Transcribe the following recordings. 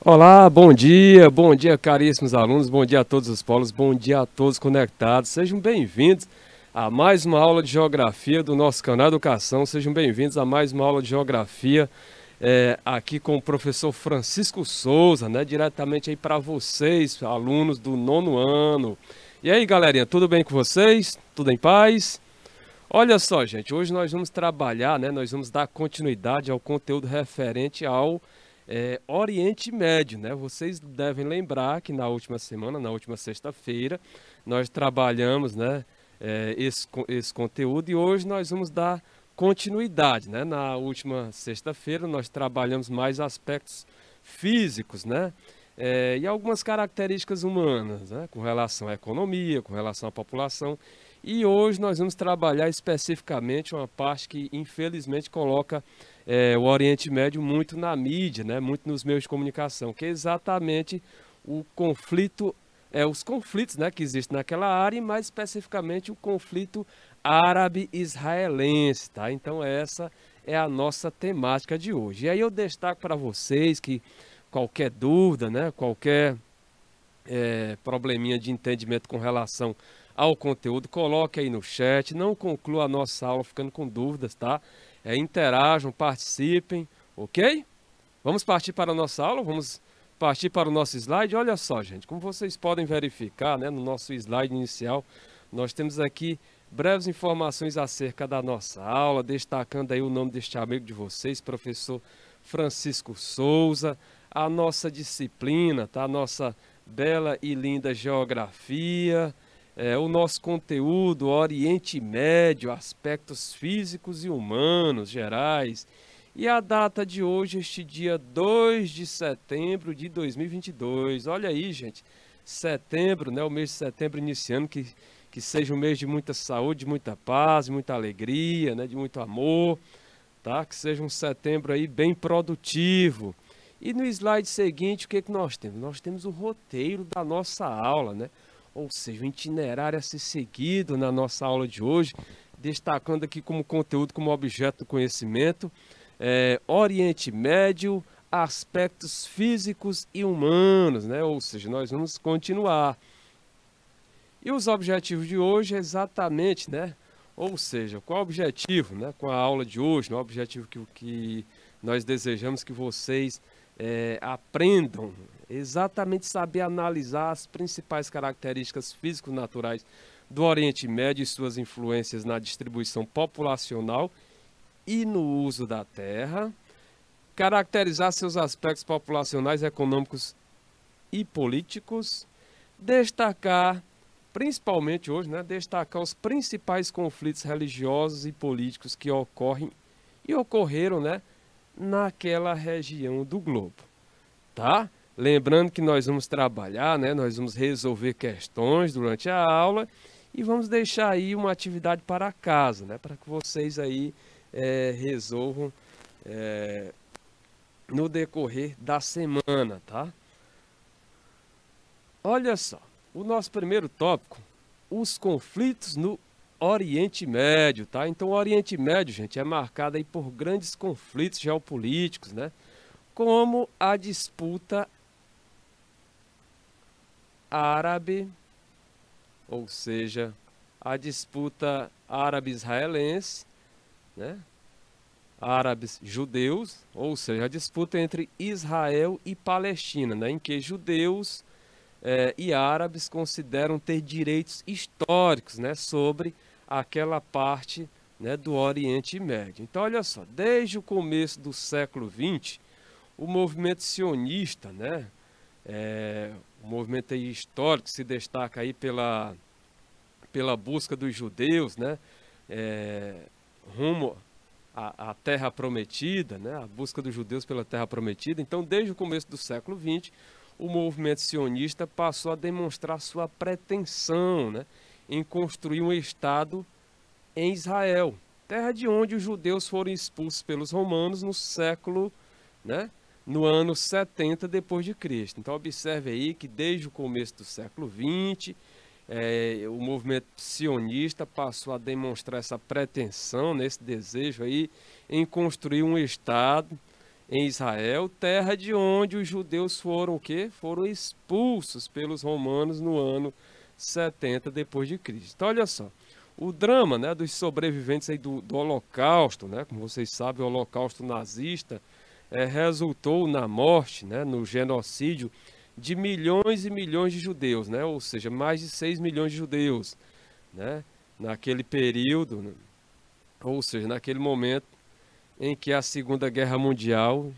Olá, bom dia caríssimos alunos, bom dia a todos os polos, bom dia a todos conectados, sejam bem-vindos a mais uma aula de Geografia do nosso canal Educação, sejam bem-vindos a mais uma aula de Geografia aqui com o professor Francisco Souza, né, diretamente aí para vocês, alunos do nono ano. E aí galerinha, tudo bem com vocês? Tudo em paz? Olha só gente, hoje nós vamos trabalhar, né, nós vamos dar continuidade ao conteúdo referente ao Oriente Médio, né? Vocês devem lembrar que na última semana, na última sexta-feira, nós trabalhamos, né, esse conteúdo e hoje nós vamos dar continuidade, né? Na última sexta-feira nós trabalhamos mais aspectos físicos, né? E algumas características humanas, né? Com relação à economia, com relação à população. E hoje nós vamos trabalhar especificamente uma parte que infelizmente coloca o Oriente Médio muito na mídia, né, muito nos meios de comunicação, que é exatamente o conflito, os conflitos, né, que existem naquela área, e mais especificamente o conflito árabe-israelense, tá? Então essa é a nossa temática de hoje. E aí eu destaco para vocês que qualquer dúvida, né, qualquer probleminha de entendimento com relação ao conteúdo, coloque aí no chat, não conclua a nossa aula ficando com dúvidas, tá? Interajam, participem, ok? Vamos partir para a nossa aula, vamos partir para o nosso slide. Olha só, gente, como vocês podem verificar, né, no nosso slide inicial, nós temos aqui breves informações acerca da nossa aula, destacando aí o nome deste amigo de vocês, professor Francisco Souza, a nossa disciplina, tá? A nossa bela e linda geografia, o nosso conteúdo, Oriente Médio, aspectos físicos e humanos gerais. E a data de hoje, este dia 2 de setembro de 2022. Olha aí, gente, setembro, né? O mês de setembro iniciando, que seja um mês de muita saúde, de muita paz, de muita alegria, né? De muito amor, tá? Que seja um setembro aí bem produtivo. E no slide seguinte, o que que nós temos? Nós temos o roteiro da nossa aula, né? Ou seja, o itinerário a ser seguido na nossa aula de hoje, destacando aqui como conteúdo, como objeto do conhecimento, Oriente Médio, aspectos físicos e humanos, né? Ou seja, nós vamos continuar. E os objetivos de hoje é exatamente, né? Ou seja, qual o objetivo, né? Com a aula de hoje, né? O objetivo que nós desejamos que vocês aprendam exatamente saber analisar as principais características físico-naturais do Oriente Médio e suas influências na distribuição populacional e no uso da terra, caracterizar seus aspectos populacionais, econômicos e políticos, destacar, principalmente hoje, né, destacar os principais conflitos religiosos e políticos que ocorrem e ocorreram, né, naquela região do globo, tá? Lembrando que nós vamos trabalhar, né, nós vamos resolver questões durante a aula e vamos deixar aí uma atividade para casa, né, para que vocês aí resolvam no decorrer da semana, tá? Olha só, o nosso primeiro tópico, os conflitos no Oriente Médio, tá? Então o Oriente Médio, gente, é marcado aí por grandes conflitos geopolíticos, né? Como a disputa árabe, ou seja, a disputa árabe-israelense, né? Árabes judeus, ou seja, a disputa entre Israel e Palestina, né? Em que judeus e árabes consideram ter direitos históricos, né, sobre aquela parte, né, do Oriente Médio. Então, olha só, desde o começo do século XX, o movimento sionista, né, o movimento aí histórico se destaca aí pela busca dos judeus, né, rumo à Terra Prometida, né, a busca dos judeus pela Terra Prometida. Então, desde o começo do século XX, o movimento sionista passou a demonstrar sua pretensão, né, em construir um Estado em Israel, terra de onde os judeus foram expulsos pelos romanos no século, né, no ano 70 depois de Cristo. Então observe aí que desde o começo do século XX, o movimento sionista passou a demonstrar essa pretensão, né, esse desejo aí em construir um Estado em Israel, terra de onde os judeus foram o quê? Foram expulsos pelos romanos no ano 70 depois de Cristo. Então, olha só, o drama, né, dos sobreviventes aí do Holocausto, né, como vocês sabem, o Holocausto nazista resultou na morte, né, no genocídio de milhões e milhões de judeus, né, ou seja, mais de 6 milhões de judeus, né, naquele período, né, ou seja, naquele momento em que a Segunda Guerra Mundial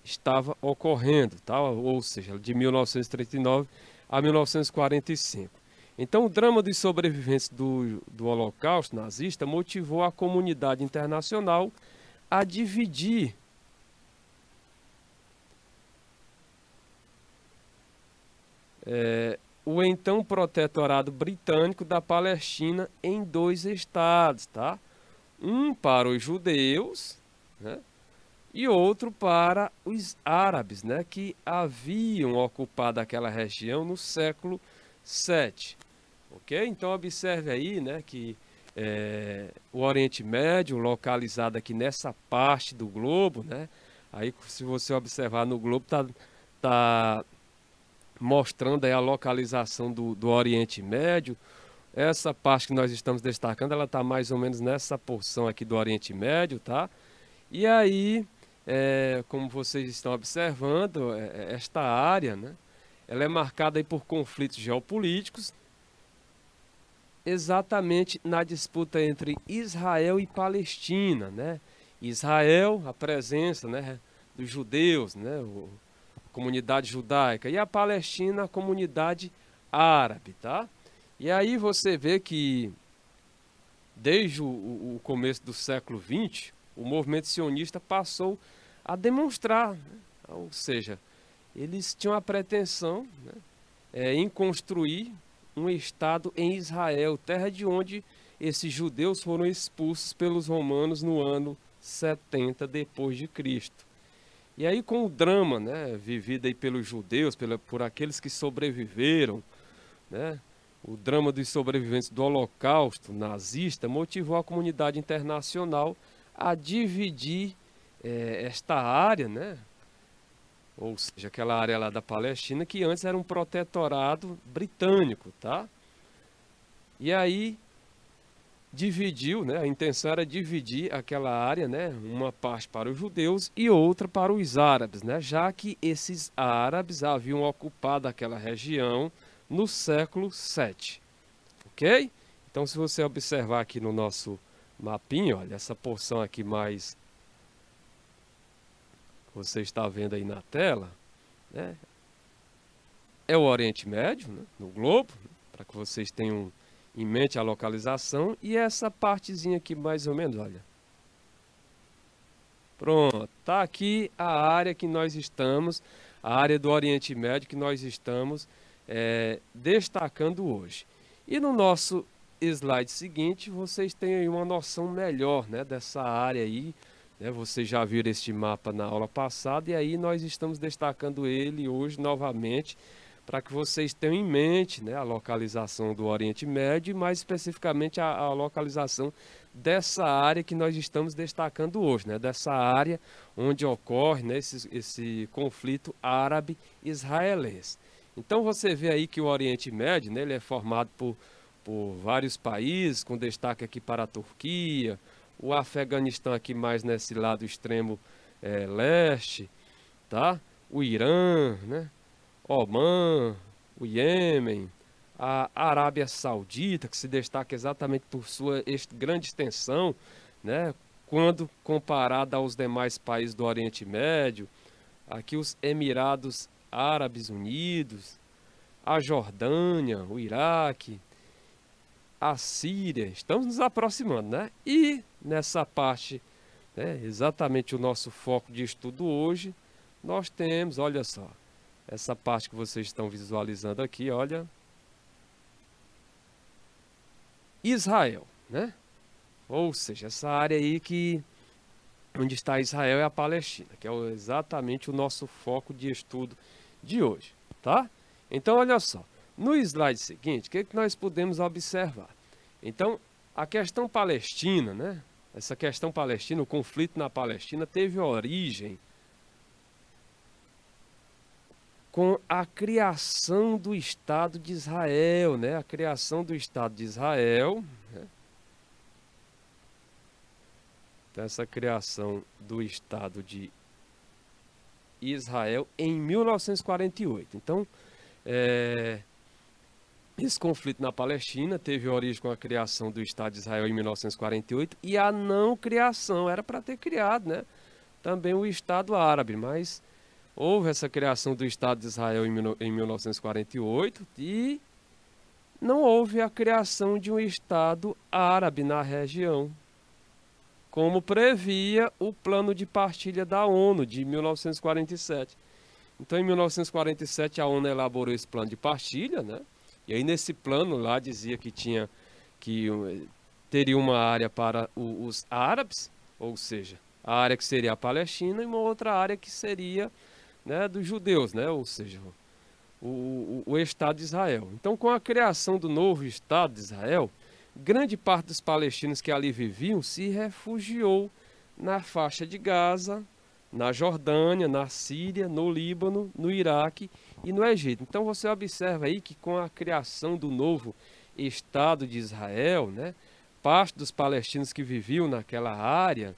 estava ocorrendo, tá? Ou seja, de 1939 a 1945. Então, o drama dos sobreviventes do Holocausto nazista motivou a comunidade internacional a dividir o então protetorado britânico da Palestina em 2 estados, tá? Um para os judeus, né? E outro para os árabes, né, que haviam ocupado aquela região no século VII. Ok? Então observe aí, né, que o Oriente Médio, localizado aqui nessa parte do globo, né, aí se você observar no globo, tá mostrando aí a localização do Oriente Médio. Essa parte que nós estamos destacando, ela está mais ou menos nessa porção aqui do Oriente Médio, tá? E aí, como vocês estão observando, esta área, né, ela é marcada aí por conflitos geopolíticos, exatamente na disputa entre Israel e Palestina, né? Israel, a presença, né, dos judeus, né, a comunidade judaica, e a Palestina, a comunidade árabe, tá? E aí você vê que desde o começo do século XX, o movimento sionista passou a demonstrar, né? Ou seja, eles tinham a pretensão, né, em construir um Estado em Israel, terra de onde esses judeus foram expulsos pelos romanos no ano 70 depois de Cristo. E aí com o drama, né, vivido aí pelos judeus, por aqueles que sobreviveram, né, o drama dos sobreviventes do Holocausto nazista motivou a comunidade internacional a dividir esta área, né? Ou seja, aquela área lá da Palestina que antes era um protetorado britânico, tá? E aí dividiu, né? A intenção era dividir aquela área, né? Uma parte para os judeus e outra para os árabes, né? Já que esses árabes haviam ocupado aquela região no século VII, ok? Então, se você observar aqui no nosso mapinha, olha, essa porção aqui mais você está vendo aí na tela, né, é o Oriente Médio, né, no globo, né, para que vocês tenham em mente a localização, e essa partezinha aqui mais ou menos, olha. Pronto, tá aqui a área que nós estamos, a área do Oriente Médio que nós estamos destacando hoje. E no nosso slide seguinte, vocês têm aí uma noção melhor, né, dessa área aí, né? Vocês já viram este mapa na aula passada e aí nós estamos destacando ele hoje novamente para que vocês tenham em mente, né, a localização do Oriente Médio e mais especificamente a localização dessa área que nós estamos destacando hoje, né, dessa área onde ocorre, né, esse conflito árabe-israelense. Então você vê aí que o Oriente Médio, né, ele é formado por vários países, com destaque aqui para a Turquia, o Afeganistão aqui mais nesse lado extremo leste, tá? O Irã, né? Omã, o Iêmen, a Arábia Saudita, que se destaca exatamente por sua grande extensão, né? Quando comparada aos demais países do Oriente Médio, aqui os Emirados Árabes Unidos, a Jordânia, o Iraque, a Síria, estamos nos aproximando, né? E nessa parte, né, exatamente o nosso foco de estudo hoje, nós temos, olha só, essa parte que vocês estão visualizando aqui, olha, Israel, né? Ou seja, essa área aí onde está Israel é a Palestina, que é exatamente o nosso foco de estudo de hoje, tá? Então, olha só, no slide seguinte, o que nós podemos observar? Então, a questão palestina, né? Essa questão palestina, o conflito na Palestina teve origem com a criação do Estado de Israel, né? A criação do Estado de Israel, né? Então, essa criação do Estado de Israel em 1948. Então, esse conflito na Palestina teve origem com a criação do Estado de Israel em 1948 e a não criação, era para ter criado, né? Também o Estado Árabe, mas houve essa criação do Estado de Israel em 1948 e não houve a criação de um Estado árabe na região, como previa o plano de partilha da ONU de 1947. Então, em 1947, a ONU elaborou esse plano de partilha, né? E aí, nesse plano lá, dizia que teria uma área para os árabes, ou seja, a área que seria a Palestina, e uma outra área que seria, né, dos judeus, né? Ou seja, o Estado de Israel. Então, com a criação do novo Estado de Israel, grande parte dos palestinos que ali viviam se refugiou na faixa de Gaza, na Jordânia, na Síria, no Líbano, no Iraque e no Egito. Então você observa aí que com a criação do novo Estado de Israel, né, parte dos palestinos que viviam naquela área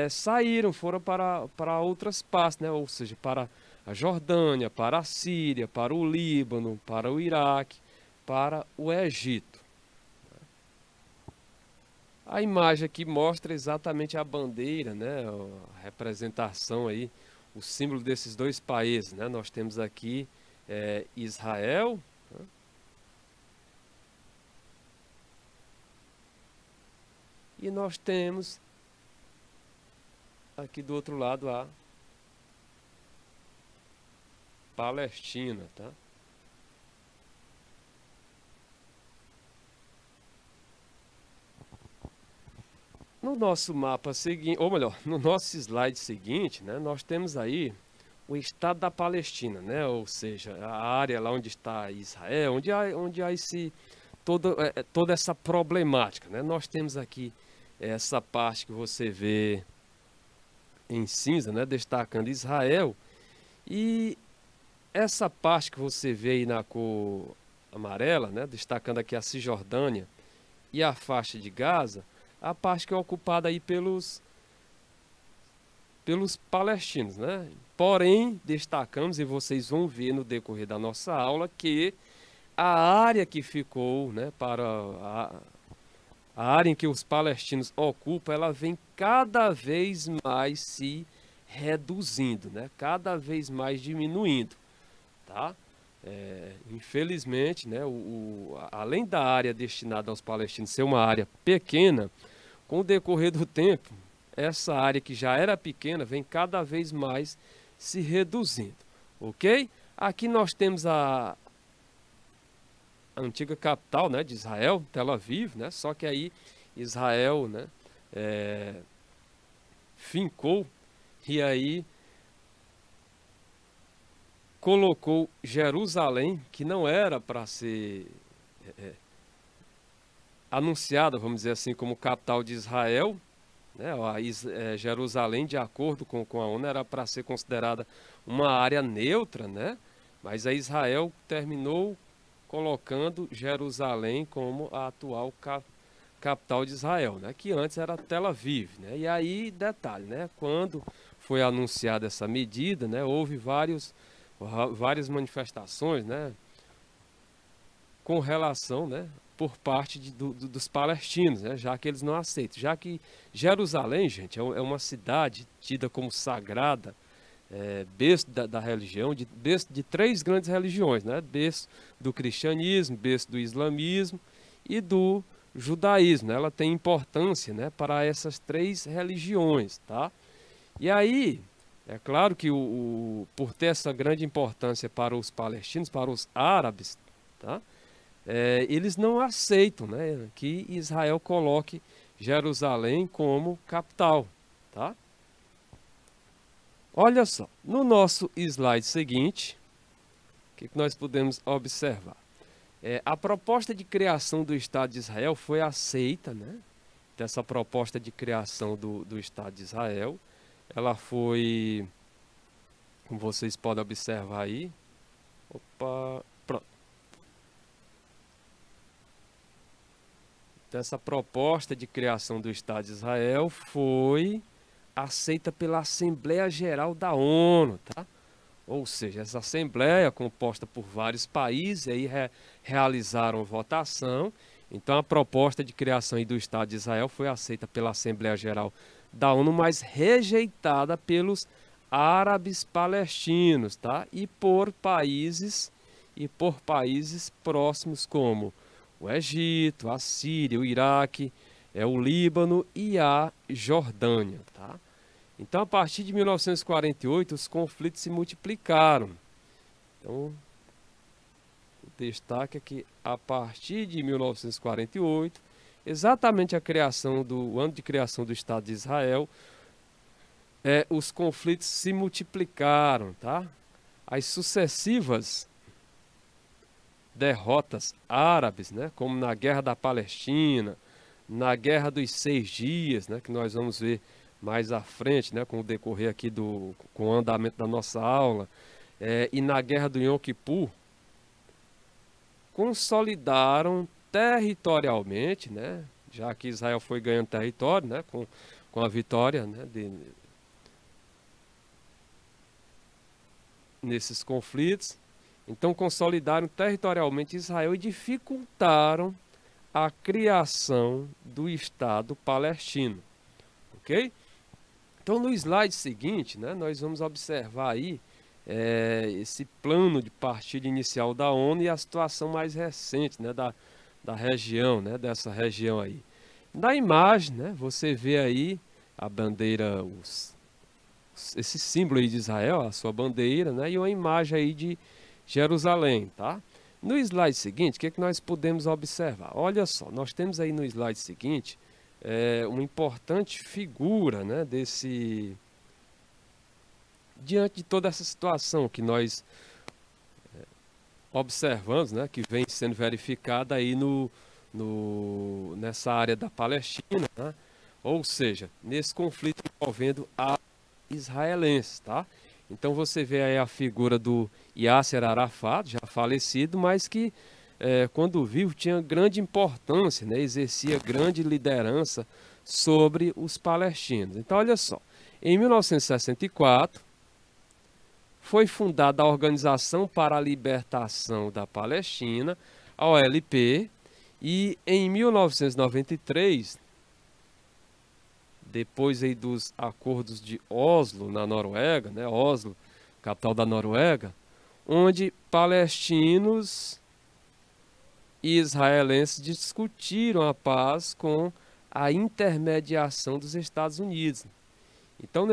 saíram, foram para outras partes, né, ou seja, para a Jordânia, para a Síria, para o Líbano, para o Iraque, para o Egito. A imagem aqui mostra exatamente a bandeira, né, a representação aí, o símbolo desses dois países, né? Nós temos aqui Israel, né? E nós temos aqui do outro lado a Palestina, tá? No nosso mapa seguinte, ou melhor, no nosso slide seguinte, né, nós temos aí o Estado da Palestina, né, ou seja, a área lá onde está Israel, onde há toda essa problemática, né? Nós temos aqui essa parte que você vê em cinza, né, destacando Israel, e essa parte que você vê aí na cor amarela, né, destacando aqui a Cisjordânia e a faixa de Gaza, a parte que é ocupada aí pelos palestinos, né? Porém, destacamos, e vocês vão ver no decorrer da nossa aula, que a área que ficou, né, para a área em que os palestinos ocupam, ela vem cada vez mais se reduzindo, né? Cada vez mais diminuindo, tá? Infelizmente, né, além da área destinada aos palestinos ser uma área pequena, com o decorrer do tempo, essa área que já era pequena vem cada vez mais se reduzindo, ok? Aqui nós temos a antiga capital, né, de Israel, Tel Aviv, né? Só que aí Israel, né, fincou e aí colocou Jerusalém, que não era para ser anunciada, vamos dizer assim, como capital de Israel, né? Jerusalém, de acordo com a ONU, era para ser considerada uma área neutra, né? Mas a Israel terminou colocando Jerusalém como a atual capital de Israel, né? Que antes era Tel Aviv, né? E aí, detalhe, né? Quando foi anunciada essa medida, né? Houve várias manifestações, né? Com relação, né, por parte dos palestinos, né, já que eles não aceitam. Já que Jerusalém, gente, é uma cidade tida como sagrada, berço da religião, berço de três grandes religiões, né, berço do cristianismo, berço do islamismo e do judaísmo, né. Ela tem importância, né, para essas três religiões, tá? E aí, é claro que por ter essa grande importância para os palestinos, para os árabes, tá? Eles não aceitam, né, que Israel coloque Jerusalém como capital, tá? Olha só, no nosso slide seguinte, o que nós podemos observar? A proposta de criação do Estado de Israel foi aceita, né? Dessa proposta de criação do Estado de Israel, ela foi, como vocês podem observar aí, Opa, pronto. Então, essa proposta de criação do Estado de Israel foi aceita pela Assembleia Geral da ONU, tá? Ou seja, essa Assembleia composta por vários países aí realizaram votação. Então, a proposta de criação aí do Estado de Israel foi aceita pela Assembleia Geral da ONU, mas rejeitada pelos árabes palestinos, tá? E por países próximos como o Egito, a Síria, o Iraque, o Líbano e a Jordânia, tá? Então, a partir de 1948, os conflitos se multiplicaram. Então, o destaque é que a partir de 1948, exatamente o ano de criação do Estado de Israel, os conflitos se multiplicaram, tá? As sucessivas derrotas árabes, né, como na Guerra da Palestina, na Guerra dos 6 Dias, né, que nós vamos ver mais à frente, né, com o decorrer aqui com o andamento da nossa aula, e na Guerra do Yom Kippur, consolidaram territorialmente, né, já que Israel foi ganhando território, né, com a vitória, né, nesses conflitos. Então, consolidaram territorialmente Israel e dificultaram a criação do Estado palestino, ok? Então, no slide seguinte, né, nós vamos observar aí esse plano de partida inicial da ONU e a situação mais recente, né, da região, né, dessa região aí. Na imagem, né, você vê aí a bandeira, esse símbolo aí de Israel, a sua bandeira, né, e uma imagem aí de Jerusalém, tá? No slide seguinte, o que nós podemos observar? Olha só, nós temos aí no slide seguinte uma importante figura, né, diante de toda essa situação que nós observamos, né, que vem sendo verificada aí nessa área da Palestina, né? Ou seja, nesse conflito envolvendo a israelenses, tá? Então você vê aí a figura do Yasser Arafat, já falecido, mas que quando vivo tinha grande importância, né? Exercia grande liderança sobre os palestinos. Então olha só, em 1964 foi fundada a Organização para a Libertação da Palestina, a OLP, e em 1993, depois aí dos acordos de Oslo, na Noruega, né, Oslo, capital da Noruega, onde palestinos e israelenses discutiram a paz com a intermediação dos Estados Unidos. Então,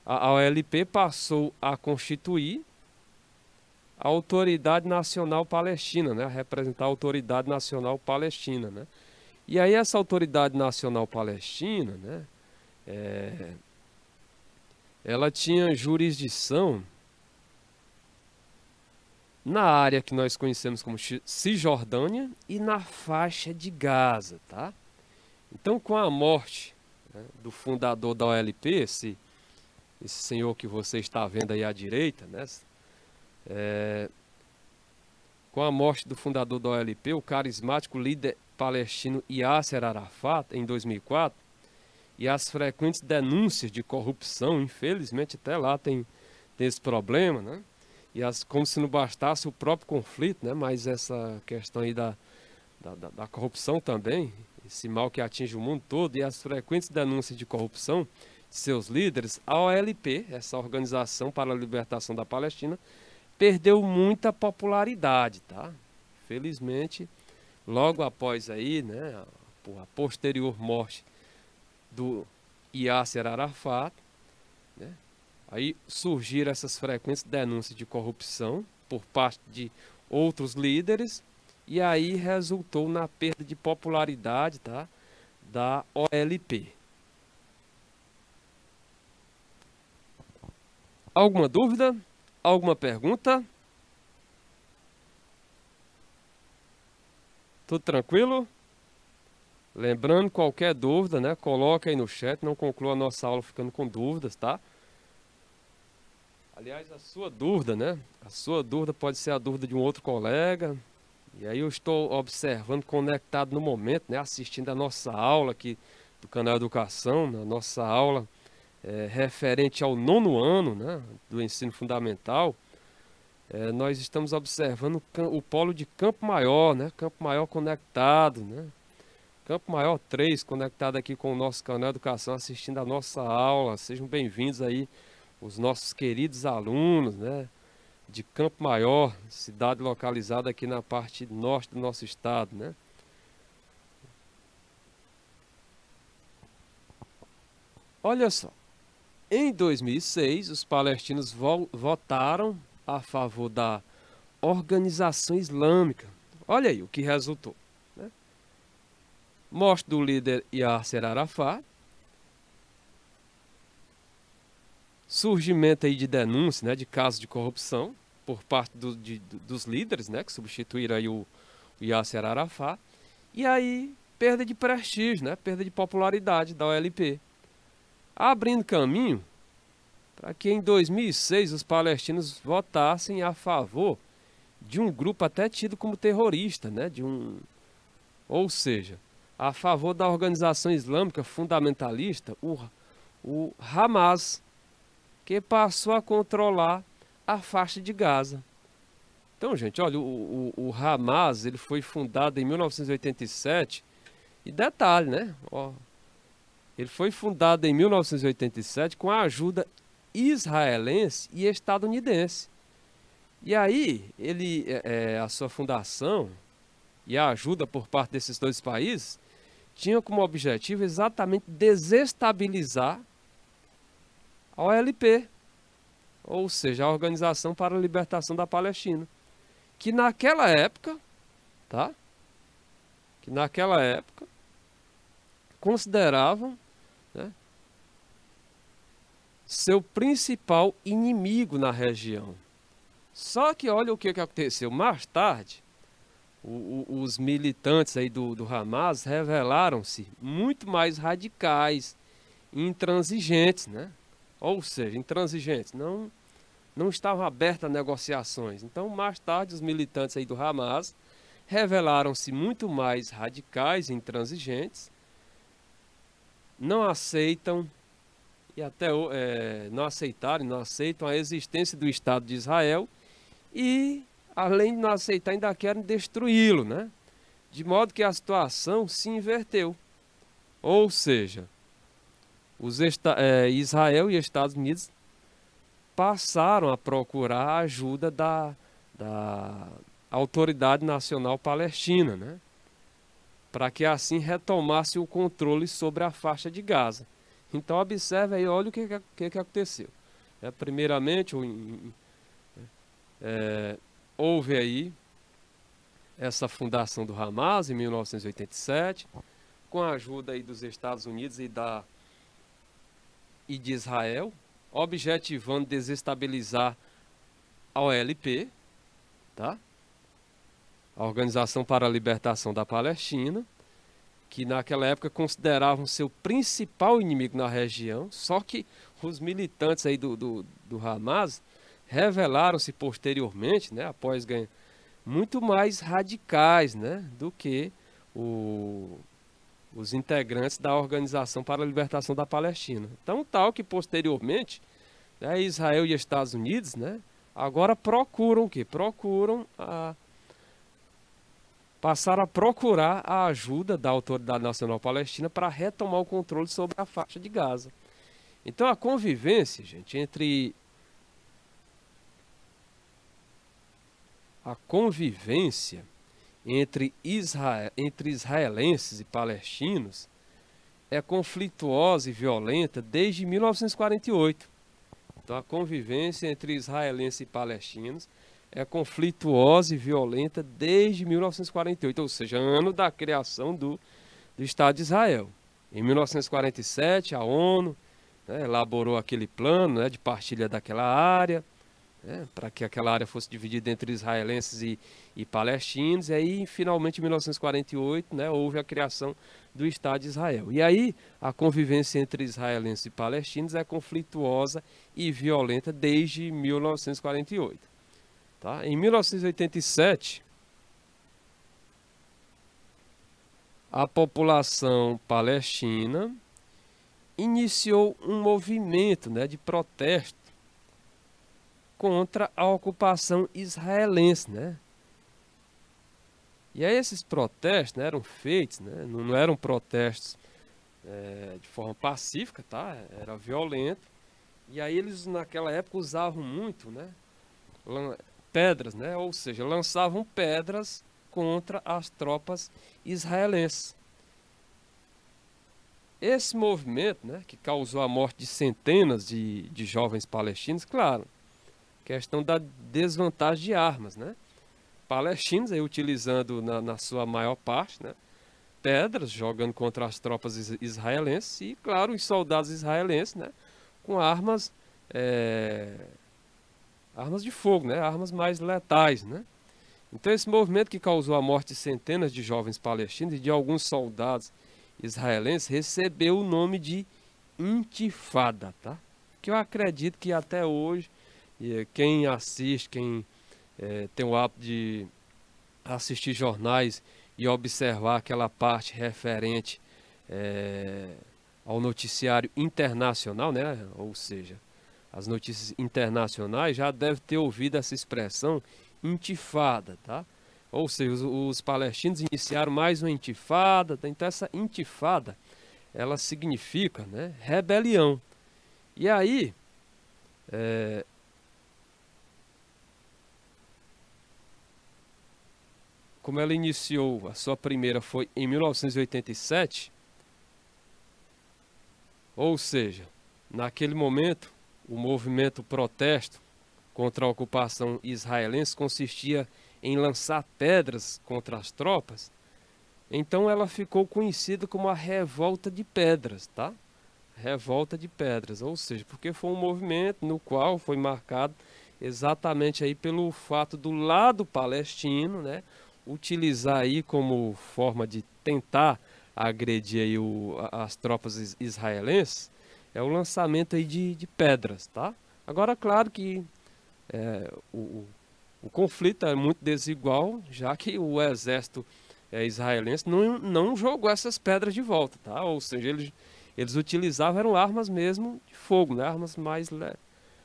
a OLP passou a constituir a Autoridade Nacional Palestina, né, a representar a Autoridade Nacional Palestina, né? E aí essa Autoridade Nacional Palestina, né, ela tinha jurisdição na área que nós conhecemos como Cisjordânia e na faixa de Gaza, tá? Então, com a morte, né, do fundador da OLP, esse senhor que você está vendo aí à direita, né, com a morte do fundador da OLP, o carismático líder palestino Yasser Arafat, em 2004, e as frequentes denúncias de corrupção, infelizmente até lá tem esse problema, né? E como se não bastasse o próprio conflito, né? Mas essa questão aí da corrupção também, esse mal que atinge o mundo todo, e as frequentes denúncias de corrupção de seus líderes, a OLP, essa Organização para a Libertação da Palestina, perdeu muita popularidade, tá? Felizmente, logo após aí, né, a posterior morte do Yasser Arafat, né, aí surgiram essas frequentes denúncias de corrupção por parte de outros líderes, e aí resultou na perda de popularidade, tá, da OLP. Alguma dúvida? Alguma pergunta? Tudo tranquilo? Lembrando, qualquer dúvida, né, coloca aí no chat, não conclua a nossa aula ficando com dúvidas, tá? Aliás, a sua dúvida, né? A sua dúvida pode ser a dúvida de um outro colega. E aí eu estou observando, conectado no momento, né? Assistindo a nossa aula aqui do canal Educação, na nossa aula referente ao 9º ano, né? Do ensino fundamental. Nós estamos observando o polo de Campo Maior, né? Campo Maior conectado, né? Campo Maior 3 conectado aqui com o nosso canal Educação, assistindo a nossa aula. Sejam bem-vindos aí os nossos queridos alunos, né? De Campo Maior, cidade localizada aqui na parte norte do nosso estado, né? Olha só, em 2006 os palestinos votaram a favor da organização islâmica. Olha aí o que resultou, né? Morte do líder Yasser Arafat, surgimento aí de denúncias, né, de casos de corrupção por parte dos líderes, né, que substituíram aí o Yasser Arafat, e aí perda de prestígio, né, perda de popularidade da OLP, abrindo caminho para que em 2006 os palestinos votassem a favor de um grupo até tido como terrorista, né, ou seja, a favor da organização islâmica fundamentalista, o Hamas, que passou a controlar a faixa de Gaza. Então, gente, olha, o Hamas, ele foi fundado em 1987, e detalhe, né? Ó, ele foi fundado em 1987 com a ajuda israelense e estadunidense. E aí, a sua fundação e a ajuda por parte desses dois países tinha como objetivo exatamente desestabilizar a OLP, ou seja, a Organização para a Libertação da Palestina, que naquela época, tá? Que naquela época consideravam, né, seu principal inimigo na região. Só que olha o que aconteceu mais tarde. Os militantes aí do Hamas revelaram-se muito mais radicais e intransigentes, né? Ou seja, intransigentes, não estavam abertos a negociações. Então, mais tarde, os militantes aí do Hamas revelaram-se muito mais radicais e intransigentes, não aceitam e até não aceitam a existência do Estado de Israel e, além de não aceitar, ainda querem destruí-lo, né? De modo que a situação se inverteu. Ou seja, Israel e Estados Unidos passaram a procurar a ajuda da Autoridade Nacional Palestina, né? Para que assim retomasse o controle sobre a faixa de Gaza. Então observe aí, olha o que aconteceu. Primeiramente, houve aí essa fundação do Hamas em 1987, com a ajuda aí dos Estados Unidos e de Israel, objetivando desestabilizar a OLP, tá? A Organização para a Libertação da Palestina, que naquela época consideravam seu principal inimigo na região, só que os militantes aí do Hamas revelaram-se posteriormente, né, após ganhar, muito mais radicais, né, do que os integrantes da Organização para a Libertação da Palestina. Então, tal que posteriormente, né, Israel e Estados Unidos, né, agora procuram o quê? Passaram a procurar a ajuda da Autoridade Nacional Palestina para retomar o controle sobre a faixa de Gaza. Então, a convivência, gente, entre israelenses e palestinos é conflituosa e violenta desde 1948. Então, a convivência entre israelenses e palestinos é conflituosa e violenta desde 1948, ou seja, ano da criação do Estado de Israel. Em 1947, a ONU, né, elaborou aquele plano, né, de partilha daquela área, né, para que aquela área fosse dividida entre israelenses e palestinos. E aí, finalmente, em 1948, né, houve a criação do Estado de Israel. E aí, a convivência entre israelenses e palestinos é conflituosa e violenta desde 1948. Tá? Em 1987, a população palestina iniciou um movimento, né, de protesto contra a ocupação israelense, né? E aí esses protestos, né, eram feitos, né, não eram protestos de forma pacífica, tá? Era violento. E aí eles naquela época usavam muito, né, pedras, né? Ou seja, lançavam pedras contra as tropas israelenses. Esse movimento, né, que causou a morte de centenas de jovens palestinos, claro, questão da desvantagem de armas, né? Palestinos aí utilizando na sua maior parte, né, pedras, jogando contra as tropas israelenses e, claro, os soldados israelenses, né, com armas, armas de fogo, né, armas mais letais, né? Então esse movimento que causou a morte de centenas de jovens palestinos e de alguns soldados israelenses recebeu o nome de Intifada, tá? Que eu acredito que até hoje quem assiste, quem tem o hábito de assistir jornais e observar aquela parte referente ao noticiário internacional, né? Ou seja, as notícias internacionais, já deve ter ouvido essa expressão intifada, tá? Ou seja, os palestinos iniciaram mais uma intifada, tá? Então essa intifada, ela significa, né, rebelião. E aí, como ela iniciou, a sua primeira foi em 1987, ou seja, naquele momento, o movimento protesto contra a ocupação israelense consistia em lançar pedras contra as tropas. Então ela ficou conhecida como a Revolta de Pedras, tá? Revolta de Pedras, ou seja, porque foi um movimento no qual foi marcado exatamente aí pelo fato do lado palestino, né, utilizar aí como forma de tentar agredir aí as tropas israelenses, é o lançamento aí de pedras, tá? Agora, claro que o conflito é muito desigual, já que o exército israelense não jogou essas pedras de volta, tá? Ou seja, eles utilizavam eram armas mesmo de fogo, né?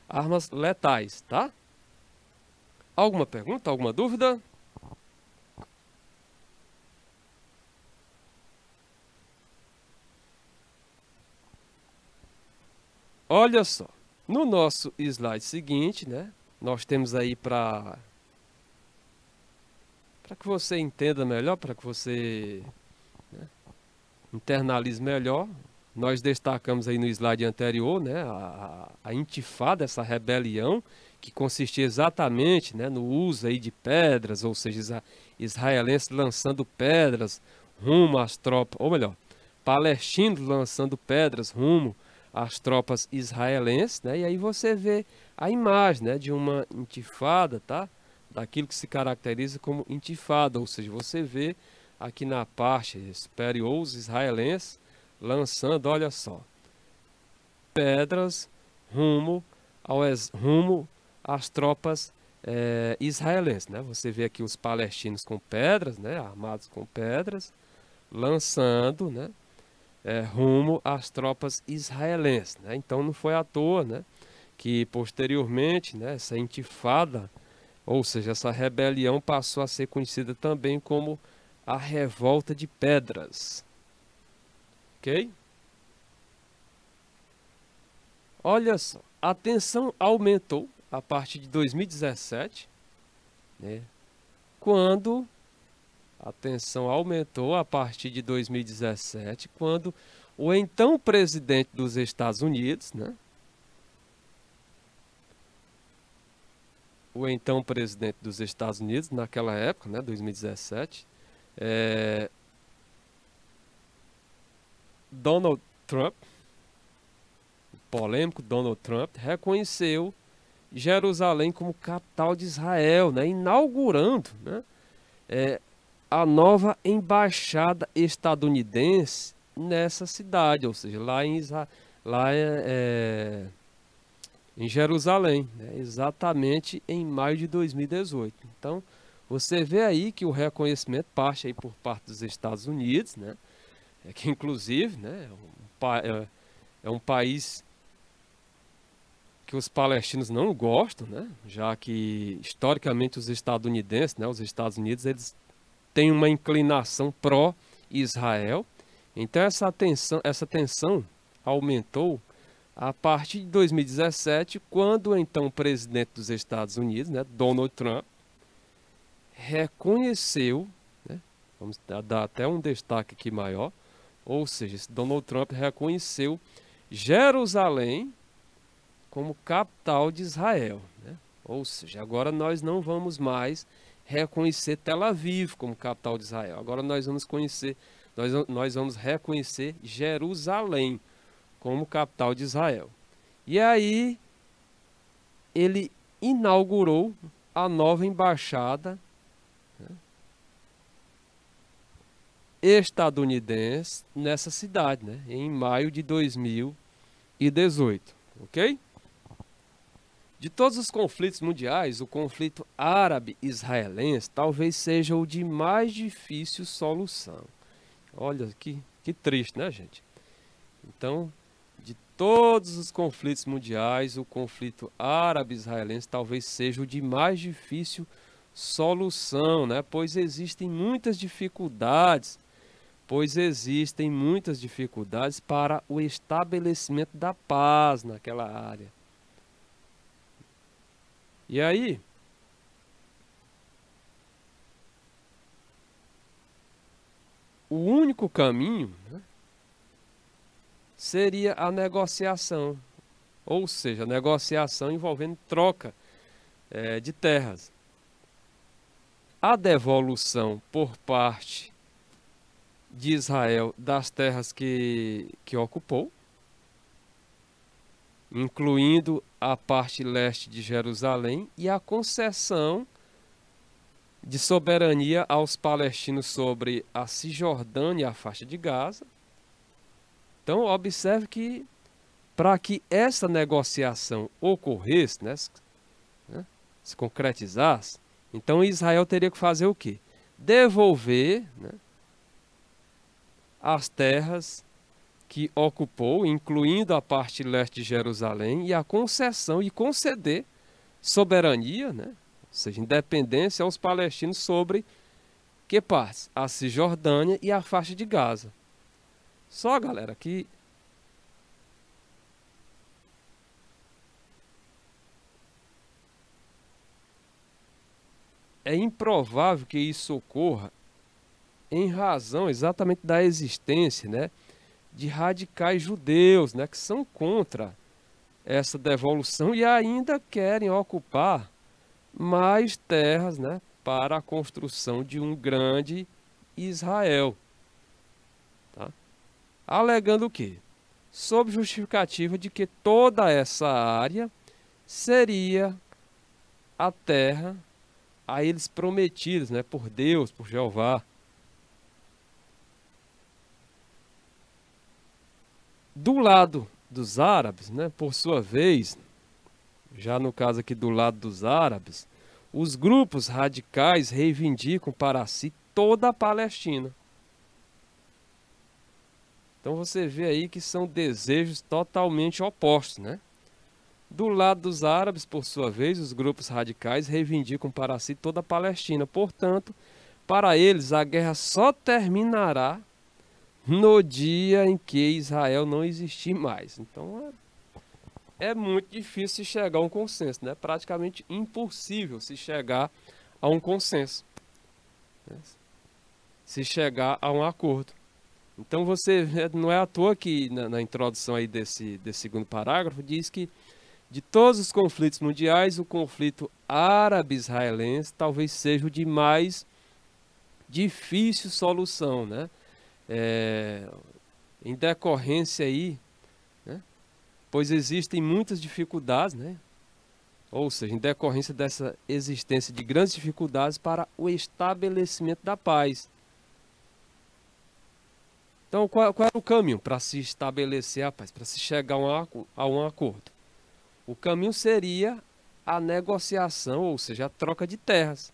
Armas letais, tá? Alguma pergunta, alguma dúvida? Olha só, no nosso slide seguinte, né? Nós temos aí para que você entenda melhor, para que você, né, internalize melhor, nós destacamos aí no slide anterior, né, a intifada, essa rebelião, que consistia exatamente, né, no uso aí de pedras, ou seja, israelenses lançando pedras rumo às tropas, ou melhor, palestinos lançando pedras rumo às tropas israelenses, né, e aí você vê a imagem, né, de uma intifada, tá? Daquilo que se caracteriza como intifada, ou seja, você vê aqui na parte superior os israelenses lançando, olha só, pedras rumo às tropas israelenses, né? Você vê aqui os palestinos com pedras, né? Armados com pedras, lançando, né, rumo às tropas israelenses, né? Então não foi à toa, né, que posteriormente, né, essa intifada, ou seja, essa rebelião passou a ser conhecida também como a Revolta de Pedras. Ok? Olha só, a tensão aumentou a partir de 2017, né? Quando a tensão aumentou a partir de 2017, quando o então presidente dos Estados Unidos, né? O então presidente dos Estados Unidos, naquela época, né, 2017, Donald Trump, polêmico Donald Trump, reconheceu Jerusalém como capital de Israel, né? Inaugurando, né? A nova embaixada estadunidense nessa cidade, ou seja, lá em Jerusalém, né? Exatamente em maio de 2018. Então, você vê aí que o reconhecimento parte aí por parte dos Estados Unidos, né? Que inclusive, né, é um país que os palestinos não gostam, né? Já que historicamente os estadunidenses, né, os Estados Unidos, eles têm uma inclinação pró-Israel. Então essa tensão aumentou a partir de 2017, quando o então presidente dos Estados Unidos, né, Donald Trump, reconheceu, né, vamos dar até um destaque aqui maior, ou seja, esse Donald Trump reconheceu Jerusalém como capital de Israel, né? Ou seja, agora nós não vamos mais reconhecer Tel Aviv como capital de Israel. Agora nós vamos reconhecer Jerusalém como capital de Israel. E aí ele inaugurou a nova embaixada, né, estadunidense nessa cidade, né, em maio de 2018, ok? De todos os conflitos mundiais, o conflito árabe-israelense talvez seja o de mais difícil solução. Olha que triste, né, gente? Então, de todos os conflitos mundiais, o conflito árabe-israelense talvez seja o de mais difícil solução, né? Pois existem muitas dificuldades para o estabelecimento da paz naquela área. E aí, o único caminho, né, seria a negociação, ou seja, a negociação envolvendo troca de terras. A devolução por parte de Israel das terras que ocupou, incluindo a parte leste de Jerusalém, e a concessão de soberania aos palestinos sobre a Cisjordânia e a faixa de Gaza. Então, observe que para que essa negociação ocorresse, né, se concretizasse, então Israel teria que fazer o quê? Devolver, né, as terras que ocupou, incluindo a parte leste de Jerusalém, e a concessão e conceder soberania, né, ou seja, independência aos palestinos sobre que partes? A Cisjordânia e a faixa de Gaza. Só, galera, que é improvável que isso ocorra em razão exatamente da existência, né, de radicais judeus, né, que são contra essa devolução e ainda querem ocupar mais terras, né, para a construção de um grande Israel, tá? Alegando o quê? Sob justificativa de que toda essa área seria a terra a eles prometidos, né, por Deus, por Jeová. Do lado dos árabes, né, por sua vez, já no caso aqui do lado dos árabes, os grupos radicais reivindicam para si toda a Palestina. Então você vê aí que são desejos totalmente opostos, né? Do lado dos árabes, por sua vez, os grupos radicais reivindicam para si toda a Palestina. Portanto, para eles, a guerra só terminará no dia em que Israel não existir mais. Então, é muito difícil se chegar a um consenso, né? Praticamente impossível se chegar a um consenso, né? Se chegar a um acordo. Então, você vê, não é à toa que na introdução aí desse segundo parágrafo diz que de todos os conflitos mundiais, o conflito árabe-israelense talvez seja o de mais difícil solução, né? Em decorrência aí, né, pois existem muitas dificuldades, né, ou seja, em decorrência dessa existência de grandes dificuldades para o estabelecimento da paz. Então, qual era o caminho para se estabelecer a paz, para se chegar a um acordo? O caminho seria a negociação, ou seja, a troca de terras.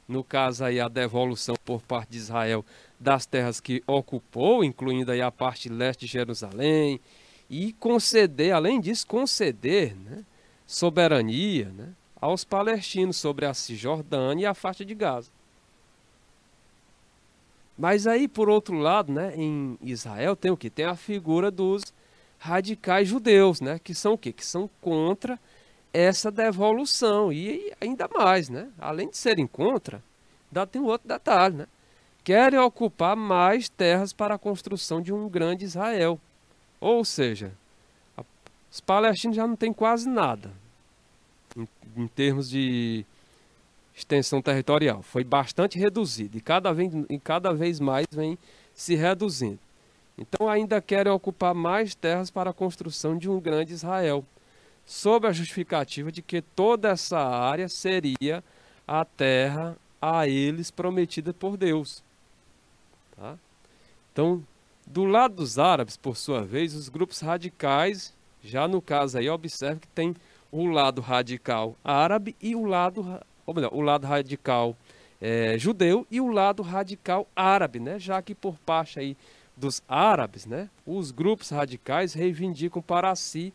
No caso aí, a devolução por parte de Israel das terras que ocupou, incluindo aí a parte leste de Jerusalém, e conceder, além disso, conceder, né, soberania, né, aos palestinos sobre a Cisjordânia e a faixa de Gaza. Mas aí, por outro lado, né, em Israel tem o quê? Tem a figura dos radicais judeus, né, que são o quê? Que são contra essa devolução. E ainda mais, né, além de serem contra, ainda tem um outro detalhe, né? Querem ocupar mais terras para a construção de um grande Israel. Ou seja, os palestinos já não têm quase nada em termos de extensão territorial. Foi bastante reduzido e cada vez mais vem se reduzindo. Então ainda querem ocupar mais terras para a construção de um grande Israel, sob a justificativa de que toda essa área seria a terra a eles prometida por Deus. Tá? Então, do lado dos árabes, por sua vez, os grupos radicais, já no caso aí, observe que tem o lado radical árabe e o lado, ou melhor, o lado radical judeu e o lado radical árabe, né? Já que por parte aí dos árabes, né, os grupos radicais reivindicam para si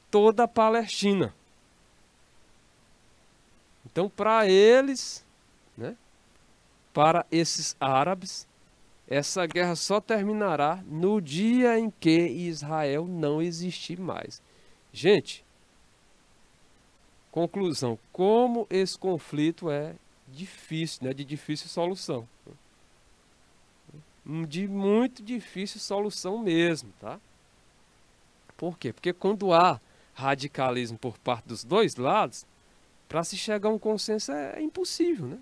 toda a Palestina. Então, para eles, né, para esses árabes, essa guerra só terminará no dia em que Israel não existir mais. Gente, conclusão, como esse conflito é difícil, né, de difícil solução. De muito difícil solução mesmo, tá? Por quê? Porque quando há radicalismo por parte dos dois lados, para se chegar a um consenso é impossível, né?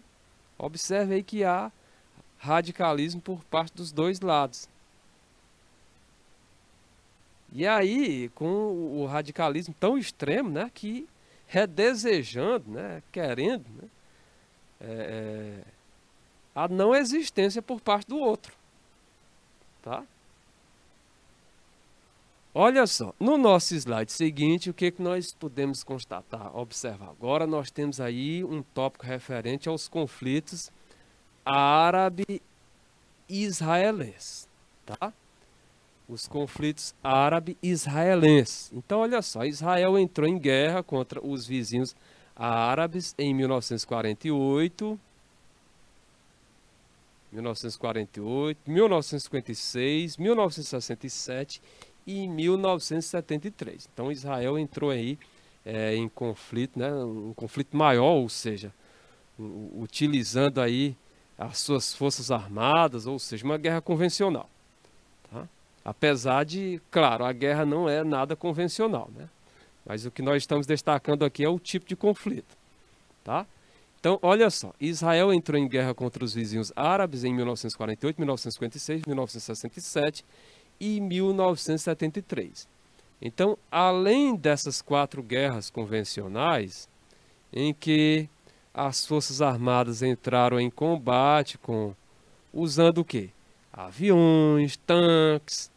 Observe aí que há radicalismo por parte dos dois lados. E aí, com o radicalismo tão extremo, né, que desejando, né, querendo, né, a não existência por parte do outro. Tá? Olha só, no nosso slide seguinte, o que nós podemos constatar? Observa, agora nós temos aí um tópico referente aos conflitos árabe-israelenses, tá? Os conflitos árabe-israelenses. Então, olha só, Israel entrou em guerra contra os vizinhos árabes em 1948, 1956, 1967 e 1973. Então Israel entrou aí em conflito, né, um conflito maior, ou seja, utilizando aí as suas forças armadas, ou seja, uma guerra convencional. Tá? Apesar de, claro, a guerra não é nada convencional, né? Mas o que nós estamos destacando aqui é o tipo de conflito. Tá? Então, olha só, Israel entrou em guerra contra os vizinhos árabes em 1948, 1956, 1967 e 1973. Então, além dessas 4 guerras convencionais, em que as forças armadas entraram em combate usando o quê? Aviões, tanques,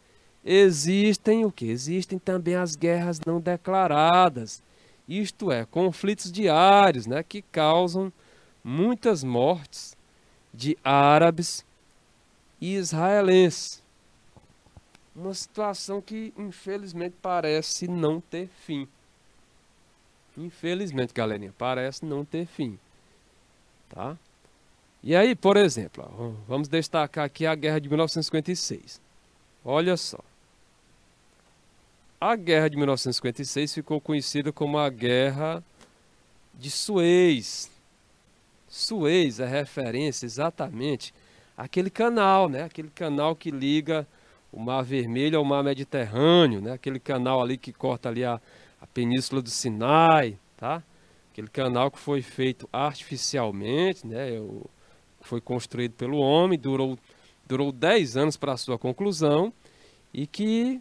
existem o quê? Existem também as guerras não declaradas. Isto é, conflitos diários, né, que causam muitas mortes de árabes e israelenses. Uma situação que, infelizmente, parece não ter fim. Infelizmente, galerinha, parece não ter fim. Tá? E aí, por exemplo, ó, vamos destacar aqui a Guerra de 1956. Olha só. A Guerra de 1956 ficou conhecida como a Guerra de Suez. Suez é referência exatamente àquele canal, né? Aquele canal que liga o Mar Vermelho ao Mar Mediterrâneo, né? Aquele canal ali que corta ali a Península do Sinai, tá? Aquele canal que foi feito artificialmente, né? Foi construído pelo homem, durou 10 anos para a sua conclusão e que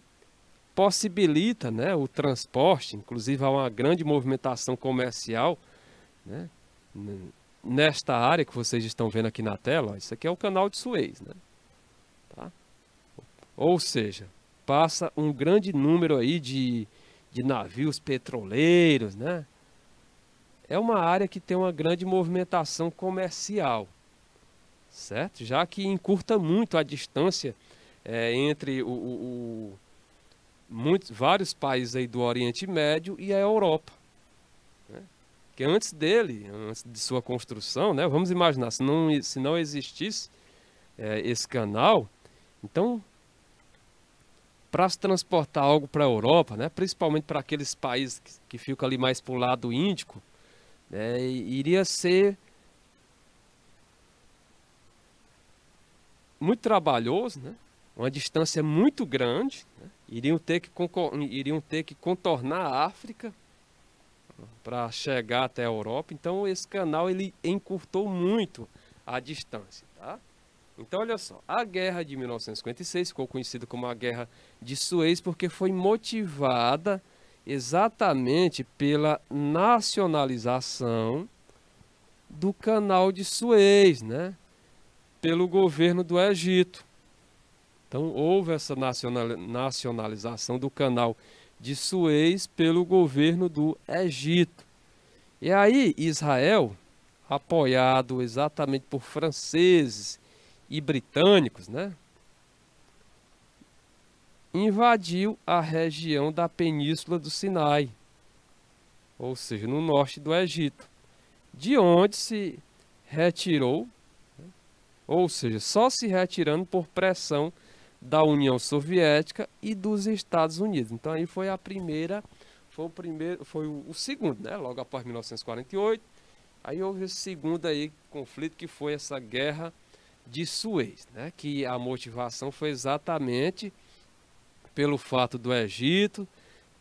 possibilita, né, o transporte, inclusive há uma grande movimentação comercial, né, nesta área que vocês estão vendo aqui na tela. Ó, isso aqui é o canal de Suez, né, tá? Ou seja, passa um grande número aí de navios petroleiros, né? É uma área que tem uma grande movimentação comercial, certo? Já que encurta muito a distância entre vários países aí do Oriente Médio e a Europa, né? Que antes de sua construção, né? Vamos imaginar, se não existisse esse canal, então, para se transportar algo para a Europa, né? Principalmente para aqueles países que ficam ali mais para o lado Índico, iria ser muito trabalhoso, né? Uma distância muito grande, né? Iriam ter que contornar a África para chegar até a Europa. Então esse canal ele encurtou muito a distância, tá? Então olha só, a guerra de 1956 ficou conhecida como a Guerra de Suez porque foi motivada exatamente pela nacionalização do canal de Suez, né? Pelo governo do Egito. Então houve essa nacionalização do canal de Suez pelo governo do Egito. E aí Israel, apoiado exatamente por franceses e britânicos, né, invadiu a região da Península do Sinai, ou seja, no norte do Egito, de onde se retirou, ou seja, só se retirando por pressão da União Soviética e dos Estados Unidos. Então aí foi o segundo, né? Logo após 1948, aí houve esse segundo aí conflito que foi essa Guerra de Suez, né? Que a motivação foi exatamente pelo fato do Egito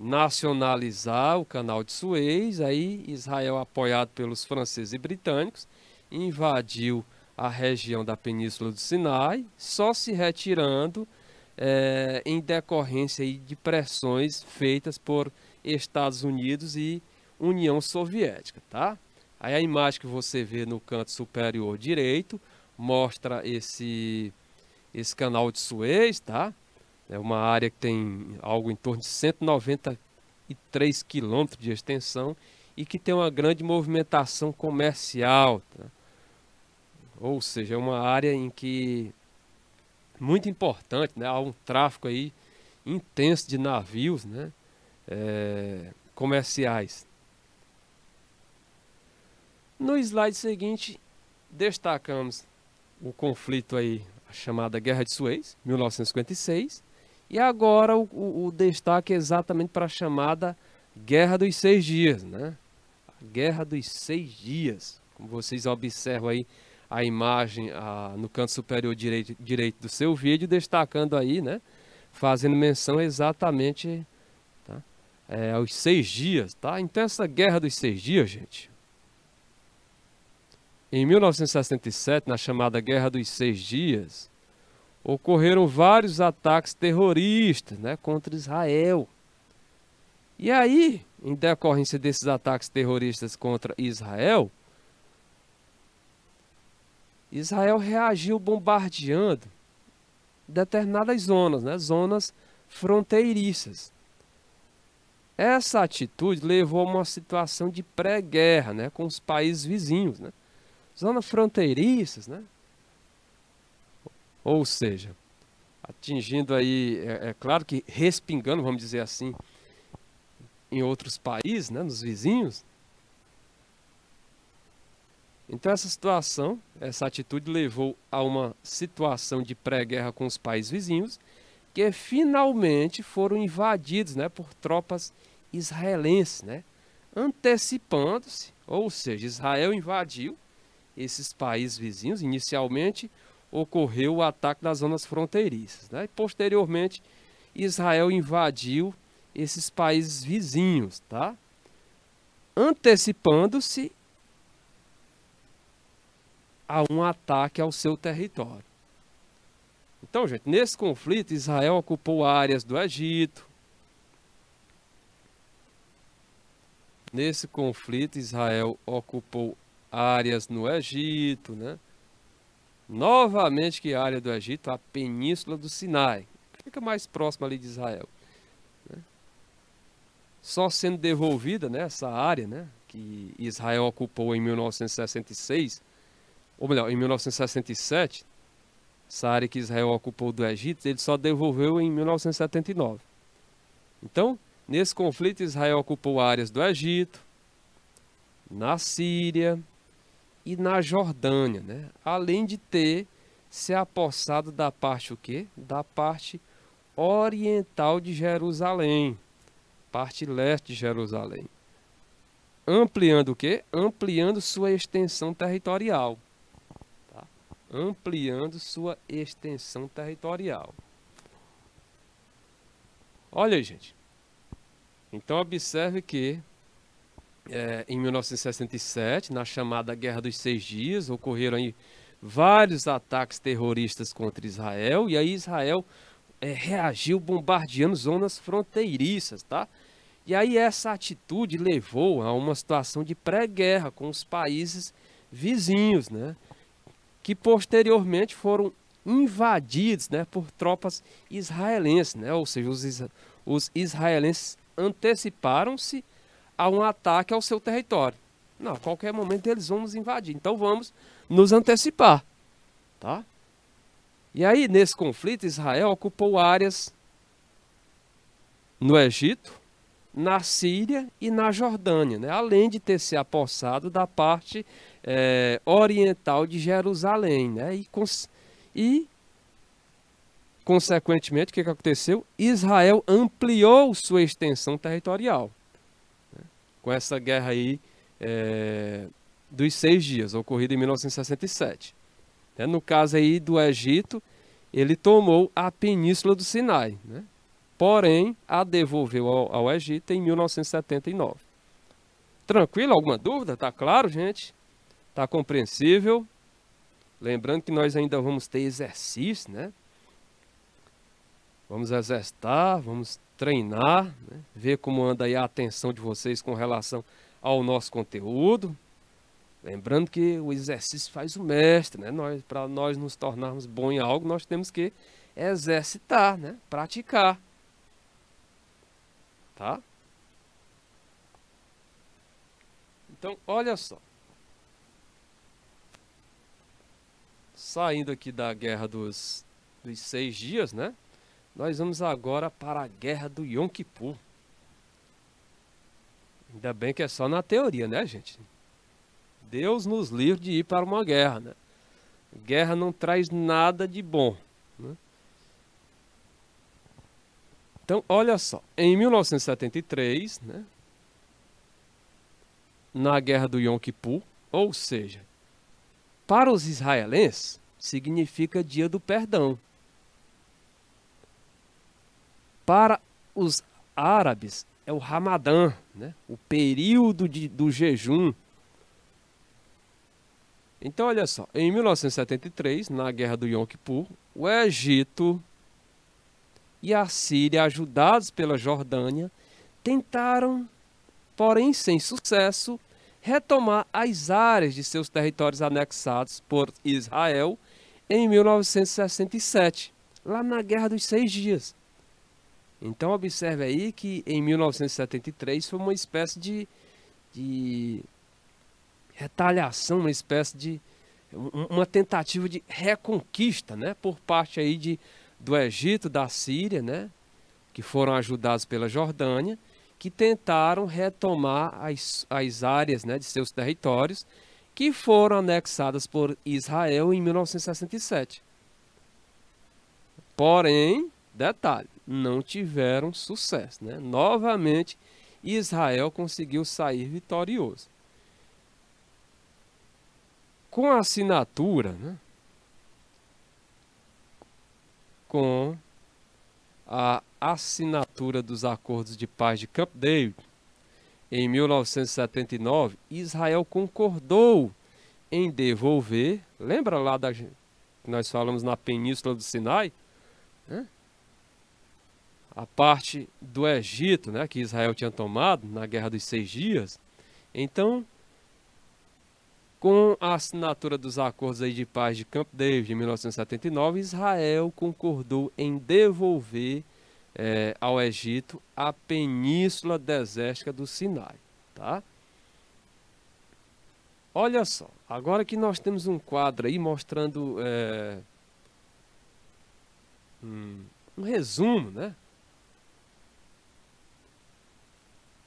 nacionalizar o canal de Suez. Aí Israel, apoiado pelos franceses e britânicos, invadiu a região da Península do Sinai, só se retirando em decorrência aí de pressões feitas por Estados Unidos e União Soviética, tá? Aí a imagem que você vê no canto superior direito mostra esse canal de Suez, tá? É uma área que tem algo em torno de 193 quilômetros de extensão e que tem uma grande movimentação comercial, tá? Ou seja, é uma área em que muito importante, né? Há um tráfego aí intenso de navios, né? Comerciais. No slide seguinte, destacamos o conflito aí, a chamada Guerra de Suez, 1956, e agora o destaque é exatamente para a chamada Guerra dos 6 Dias, né? A Guerra dos 6 Dias, como vocês observam aí a imagem no canto superior direito do seu vídeo, destacando aí, né? Fazendo menção exatamente, tá? Aos 6 dias, tá? Então essa Guerra dos 6 Dias, gente, em 1967, na chamada Guerra dos 6 Dias, ocorreram vários ataques terroristas, né, contra Israel. E aí, em decorrência desses ataques terroristas contra Israel, Israel reagiu bombardeando determinadas zonas, né, zonas fronteiriças. Essa atitude levou a uma situação de pré-guerra, né, com os países vizinhos, né, zonas fronteiriças, né, ou seja, atingindo aí, é claro que respingando, vamos dizer assim, em outros países, né, nos vizinhos. Então essa situação, essa atitude levou a uma situação de pré-guerra com os países vizinhos, que finalmente foram invadidos, né, por tropas israelenses, né, antecipando-se, ou seja, Israel invadiu esses países vizinhos. Inicialmente ocorreu o ataque das zonas fronteiriças, né, e posteriormente Israel invadiu esses países vizinhos, tá? Antecipando-se a um ataque ao seu território. Então, gente, nesse conflito, Israel ocupou áreas do Egito, Nesse conflito, Israel ocupou áreas no Egito, né? Novamente, que área do Egito? A Península do Sinai, fica mais próximo ali de Israel, né? Só sendo devolvida, né, essa área, né, que Israel ocupou em 1966, ou melhor, em 1967, essa área que Israel ocupou do Egito, ele só devolveu em 1979. Então, nesse conflito, Israel ocupou áreas do Egito, na Síria e na Jordânia, né? Além de ter se apossado da parte o quê? Da parte oriental de Jerusalém, parte leste de Jerusalém. Ampliando o quê? Ampliando sua extensão territorial. Tá? Ampliando sua extensão territorial. Olha aí, gente. Então observe que em 1967, na chamada Guerra dos 6 Dias, ocorreram aí vários ataques terroristas contra Israel, e aí Israel reagiu bombardeando zonas fronteiriças, tá? E aí essa atitude levou a uma situação de pré-guerra com os países vizinhos, né? Que posteriormente foram invadidos, né, por tropas israelenses, né? Ou seja, os israelenses anteciparam-se a um ataque ao seu território. Não, a qualquer momento eles vão nos invadir, então vamos nos antecipar, tá? E aí, nesse conflito, Israel ocupou áreas no Egito, na Síria e na Jordânia, né? Além de ter se apossado da parte oriental de Jerusalém, né? E, consequentemente, o que aconteceu? Israel ampliou sua extensão territorial, né? Com essa guerra aí dos 6 dias, ocorrida em 1967. No caso aí do Egito, ele tomou a Península do Sinai, né? Porém, a devolveu ao Egito em 1979. Tranquilo? Alguma dúvida? Tá claro, gente? Tá compreensível? Lembrando que nós ainda vamos ter exercício, né? Vamos exercitar, vamos treinar, né? Ver como anda aí a atenção de vocês com relação ao nosso conteúdo. Lembrando que o exercício faz o mestre, né? Para nós nos tornarmos bons em algo, nós temos que exercitar, né? Praticar. Tá? Então, olha só. Saindo aqui da guerra dos 6 dias, né? Nós vamos agora para a guerra do Yom Kippur. Ainda bem que é só na teoria, né, gente? Deus nos livre de ir para uma guerra, né? Guerra não traz nada de bom, né? Então, olha só. Em 1973, né? Na guerra do Yom Kippur, ou seja, para os israelenses, significa dia do perdão. Para os árabes, é o Ramadã, né? O período do jejum. Então, olha só, em 1973, na guerra do Yom Kippur, o Egito e a Síria, ajudados pela Jordânia, tentaram, porém sem sucesso, retomar as áreas de seus territórios anexados por Israel em 1967, lá na Guerra dos 6 Dias. Então observe aí que em 1973 foi uma espécie de retaliação, uma espécie de uma tentativa de reconquista, né, por parte aí do Egito, da Síria, né, que foram ajudados pela Jordânia, que tentaram retomar as áreas, né, de seus territórios, que foram anexadas por Israel em 1967. Porém, detalhe, não tiveram sucesso, né? Novamente, Israel conseguiu sair vitorioso. Com a assinatura, né, com a assinatura dos acordos de paz de Camp David, em 1979, Israel concordou em devolver, lembra lá que nós falamos na Península do Sinai, né? a parte do Egito, né, que Israel tinha tomado na Guerra dos 6 Dias. Então, com a assinatura dos acordos aí de paz de Camp David em 1979, Israel concordou em devolver ao Egito a Península Desértica do Sinai, tá? Olha só, agora que nós temos um quadro aí mostrando um resumo, né,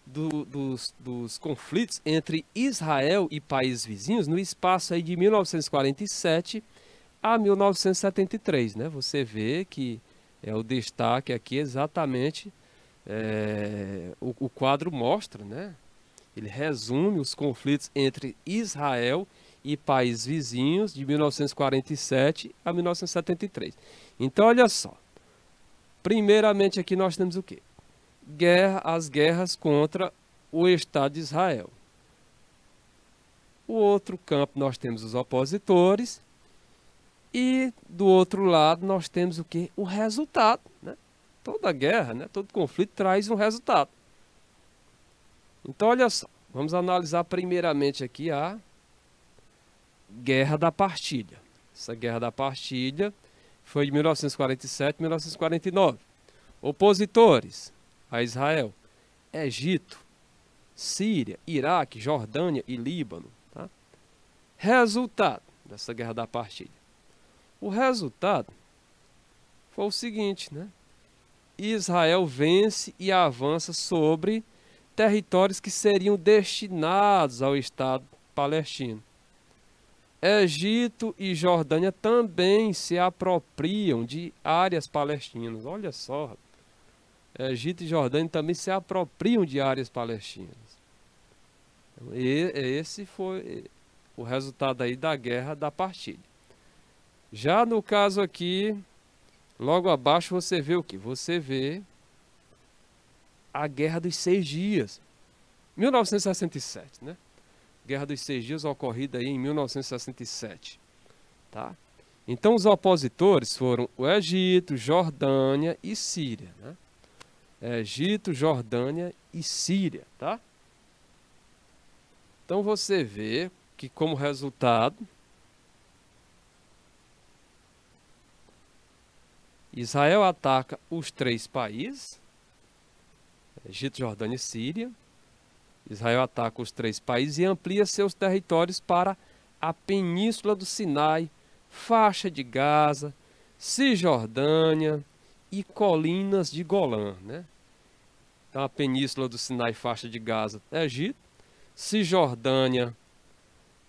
dos conflitos entre Israel e países vizinhos no espaço aí de 1947 a 1973, né? Você vê que o destaque aqui exatamente o quadro mostra, né? Ele resume os conflitos entre Israel e países vizinhos de 1947 a 1973. Então, olha só. Primeiramente aqui nós temos o quê? As guerras contra o Estado de Israel. O outro campo nós temos os opositores e do outro lado nós temos o quê? O resultado, né? Toda guerra, né? Todo conflito traz um resultado. Então olha só, vamos analisar primeiramente aqui a Guerra da Partilha. Essa Guerra da Partilha foi de 1947 a 1949. Opositores a Israel: Egito, Síria, Iraque, Jordânia e Líbano. Tá? Resultado dessa Guerra da Partilha. O resultado foi o seguinte, né? Israel vence e avança sobre territórios que seriam destinados ao Estado palestino. Egito e Jordânia também se apropriam de áreas palestinas. Olha só, Egito e Jordânia também se apropriam de áreas palestinas. Esse foi o resultado aí da Guerra da Partilha. Já no caso aqui, logo abaixo você vê o que? Você vê a Guerra dos 6 Dias, 1967, né? Guerra dos 6 Dias ocorrida aí em 1967, tá? Então os opositores foram o Egito, Jordânia e Síria, né? Egito, Jordânia e Síria, tá? Então você vê que como resultado Israel ataca os 3 países, Egito, Jordânia e Síria. Israel ataca os 3 países e amplia seus territórios para a Península do Sinai, faixa de Gaza, Cisjordânia e colinas de Golã, né? Então a Península do Sinai, faixa de Gaza, Egito, Cisjordânia,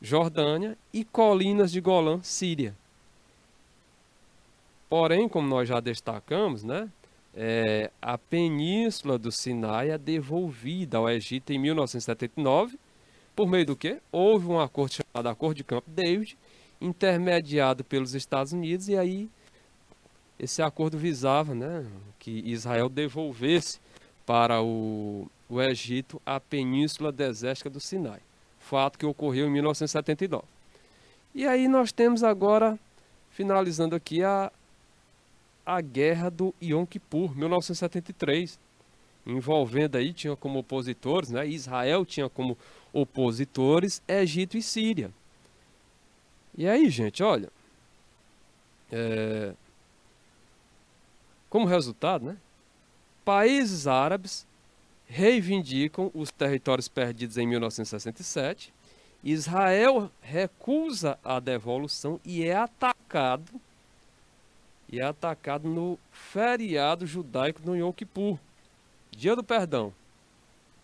Jordânia e colinas de Golã, Síria. Porém, como nós já destacamos, né? A Península do Sinai é devolvida ao Egito em 1979, por meio do quê? Houve um acordo chamado Acordo de Camp David, intermediado pelos Estados Unidos, e aí esse acordo visava, né, que Israel devolvesse para o Egito a Península Desértica do Sinai, fato que ocorreu em 1979. E aí nós temos agora, finalizando aqui, a Guerra do Yom Kippur, 1973, envolvendo aí, tinha como opositores, né? Israel tinha como opositores Egito e Síria. E aí, gente, olha, como resultado, né? Países árabes reivindicam os territórios perdidos em 1967, Israel recusa a devolução e é atacado no feriado judaico no Yom Kippur, Dia do Perdão.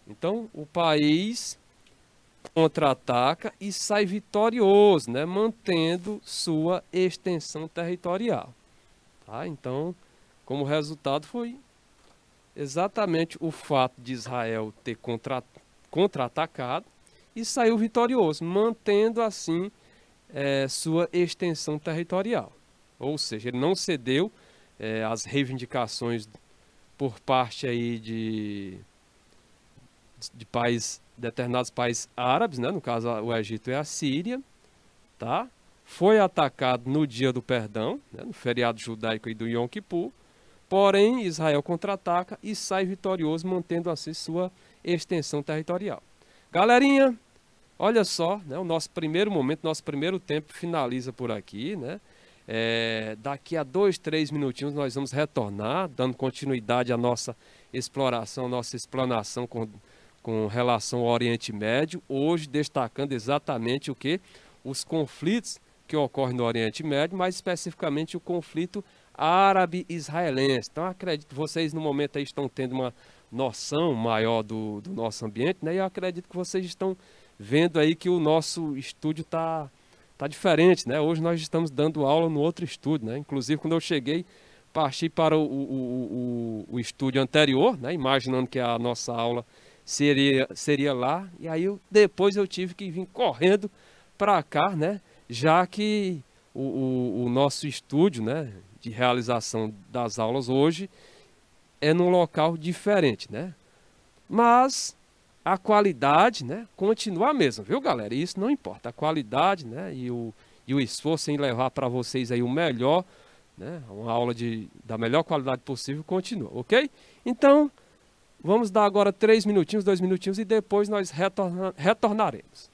Então, o país contra-ataca e sai vitorioso, né, mantendo sua extensão territorial. Tá? Então, como resultado foi exatamente o fato de Israel ter contra-atacado e saiu vitorioso, mantendo assim sua extensão territorial. Ou seja, ele não cedeu às reivindicações por parte aí de determinados países árabes, né? No caso o Egito e a Síria, tá? Foi atacado no Dia do Perdão, né? No feriado judaico aí do Yom Kippur, Porém, Israel contra-ataca e sai vitorioso, mantendo assim sua extensão territorial. Galerinha, olha só, né, o nosso primeiro momento, nosso primeiro tempo finaliza por aqui, né? Daqui a 2, 3 minutinhos nós vamos retornar, dando continuidade à nossa exploração, nossa explanação com relação ao Oriente Médio. Hoje destacando exatamente o que? Os conflitos que ocorrem no Oriente Médio, mais especificamente o conflito árabe-israelense. Então acredito que vocês no momento aí estão tendo uma noção maior do nosso ambiente, né? E eu acredito que vocês estão vendo aí que o nosso estúdio tá diferente, né? Hoje nós estamos dando aula no outro estúdio, né? Inclusive quando eu cheguei, parti para o estúdio anterior, né? Imaginando que a nossa aula seria lá, e aí depois eu tive que vir correndo para cá, né? Já que o nosso estúdio, né, de realização das aulas hoje é num local diferente, né? Mas a qualidade, né, continua a mesma, viu, galera? Isso não importa. A qualidade, né, e o esforço em levar para vocês aí o melhor, né, uma aula da melhor qualidade possível continua, ok? Então, vamos dar agora 3 minutinhos, 2 minutinhos e depois nós retornaremos.